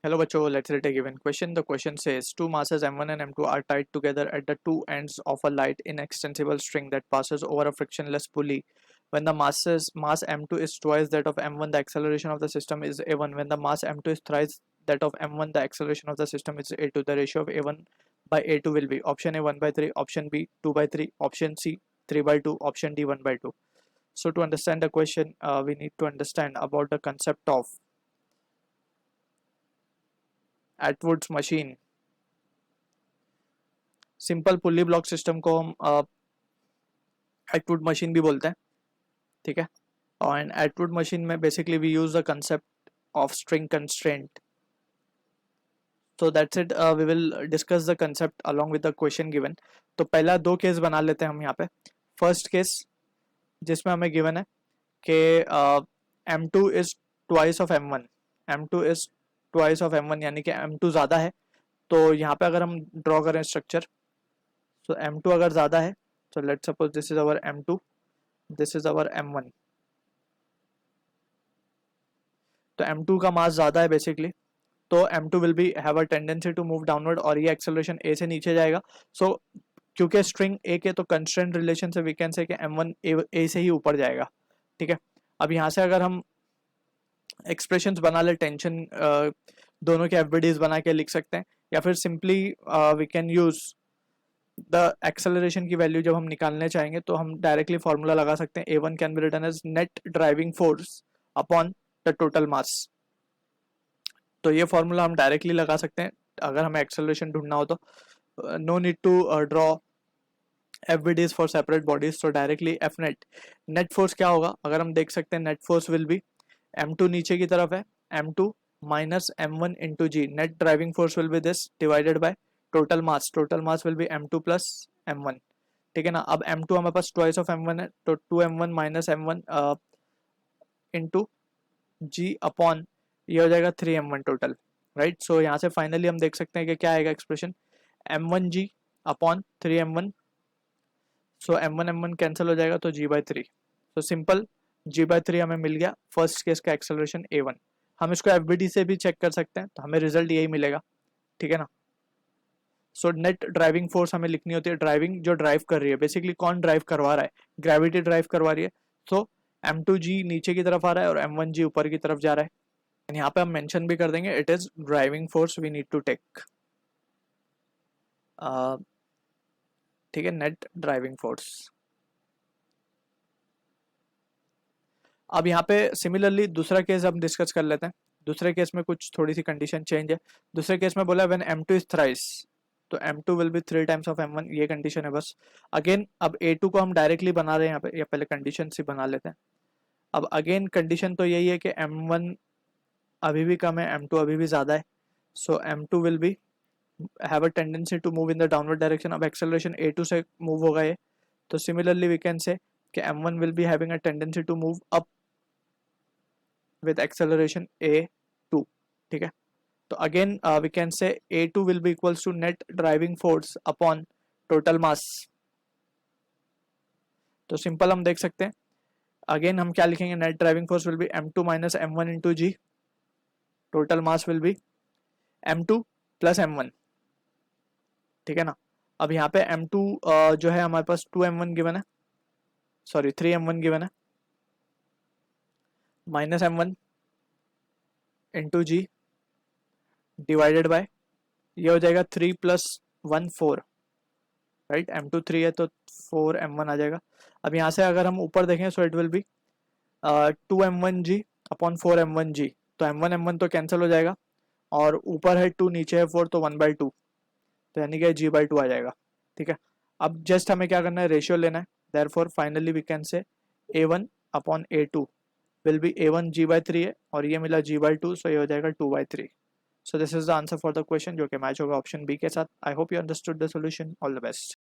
Hello बच्चों, let's read a given question. The question says two masses m1 and m2 are tied together at the two ends of a light inextensible string that passes over a frictionless pulley. When the mass m2 is twice that of m1, the acceleration of the system is a1. When the mass m2 is thrice that of m1, the acceleration of the system is a2. The ratio of a1 by a2 will be option A 1 by 3, option B 2 by 3, option C 3 by 2, option D 1 by 2. So to understand the question, we need to understand about the concept of Atwood's machine. Simple pulley block system को हम Atwood machine भी बोलते हैं, ठीक है. और Atwood machine में basically we use the concept of string constraint. So that's it. We will discuss the concept along with the question given. तो पहला दो केस बना लेते हैं हम यहाँ पे. फर्स्ट केस जिसमें हमें गिवन है कि m2 is twice of m1. m2 is twice of m1 यानी कि m2 ज़्यादा है. तो यहाँ पे अगर हम ड्रॉ करें स्ट्रक्चर, so m2 अगर ज़्यादा है, so let's suppose this is our m2, this is our m1. तो m2 का मास ज़्यादा है बेसिकली, तो m2 will be have a tendency to move downward और ये एक्सेलरेशन a से नीचे जाएगा. so क्योंकि स्ट्रिंग a के तो कंस्ट्रेंट रिलेशन से वी कैन से कि m1 a से ही ऊपर जाएगा, ठीक है. अब यहाँ से अगर हम एक्सप्रेशंस बना ले, टेंशन दोनों के एफबीडीज बना के लिख सकते हैं, या फिर simply we can use the acceleration की वैल्यू जब हम निकालने चाहेंगे तो हम डायरेक्टली फॉर्मूला लगा सकते हैं. a1 can be written as net driving force upon the total mass. तो ये फॉर्मूला हम डायरेक्टली लगा सकते हैं अगर हमें एक्सेलरेशन ढूंढना हो तो. No need to draw FBDs for separate bodies. तो डायरेक्टली एफ नेट फोर्स क्या होगा, अगर हम देख सकते हैं net force will be m2 नीचे की तरफ है, m2 minus m1 into g. Net driving force will be this divided by total mass will be m2 plus m1, ठीक है ना. अब m2 हमारे पास ट्वाइस ऑफ m1 है, तो 2m1 माइनस m1 इंटू जी अपॉन ये हो जाएगा 3m1 टोटल, राइट. सो यहाँ से फाइनली हम देख सकते हैं कि क्या आएगा एक्सप्रेशन, m1g अपॉन 3m1. सो m1 कैंसिल हो जाएगा तो g/3. सो सिंपल g/3 हमें मिल गया फर्स्ट केस का एक्सेलरेशन a1. हम इसको एफबीडी से भी चेक कर सकते हैं, तो हमें रिजल्ट यही मिलेगा, ठीक है ना. सो नेट ड्राइविंग फोर्स हमें लिखनी होती है, ड्राइविंग जो ड्राइव कर रही है, बेसिकली कौन ड्राइव करवा रहा है, ग्रेविटी ड्राइव करवा रही है. सो m2g नीचे की तरफ आ रहा है और m1g ऊपर की तरफ जा रहा है. यहाँ पे हम मेंशन भी कर देंगे it is driving force we need to take, ठीक है, नेट ड्राइविंग फोर्स. अब यहाँ पे सिमिलरली दूसरा केस हम डिस्कस कर लेते हैं. दूसरे केस में कुछ थोड़ी सी कंडीशन चेंज है. दूसरे केस में बोला व्हेन m2 इज थ्राइस, तो m2 will B 3 times of m1, ये कंडीशन है बस. अगेन अब a2 को हम डायरेक्टली बना रहे हैं यहाँ पे, या पहले कंडीशन से बना लेते हैं. अब अगेन कंडीशन तो यही है कि m1 अभी भी कम है, m2 अभी भी ज़्यादा है. So m2 will be have a tendency to move in the downward direction. अब एक्सेलरेशन a2 से मूव होगा ये, तो सिमिलरली वी कैन से कि m1 will be having a tendency to move up with acceleration a2, ठीक है. तो again we can say a2 will be equals to net driving force upon total mass. तो simple हम देख सकते हैं, again हम क्या लिखेंगे, net driving force will be m2 minus m1 into g, total mass will be m2 plus m1, ठीक है ना. अब यहाँ पे m2 जो है हमारे पास 2m1 गिवन है, सॉरी 3m1 गिवन है, minus m1 into g divided by ये हो जाएगा 3 प्लस 1 4, राइट. m2 3 है तो 4 m1 आ जाएगा. अब यहाँ से अगर हम ऊपर देखें so it will be 2m1g upon 4m1g. तो m1 m1 तो कैंसिल हो जाएगा, और ऊपर है 2 नीचे है 4, तो 1/2, तो यानी कि g/2 आ जाएगा, ठीक है. अब जस्ट हमें क्या करना है, रेशियो लेना है. Therefore finally we can say a1 upon a2 will be a1 g/3 है, और ये मिला g/2, सो ये हो जाएगा 2/3. So this is the answer for the question जो कि मैच होगा ऑप्शन बी के साथ. I hope you understood the solution. All the best.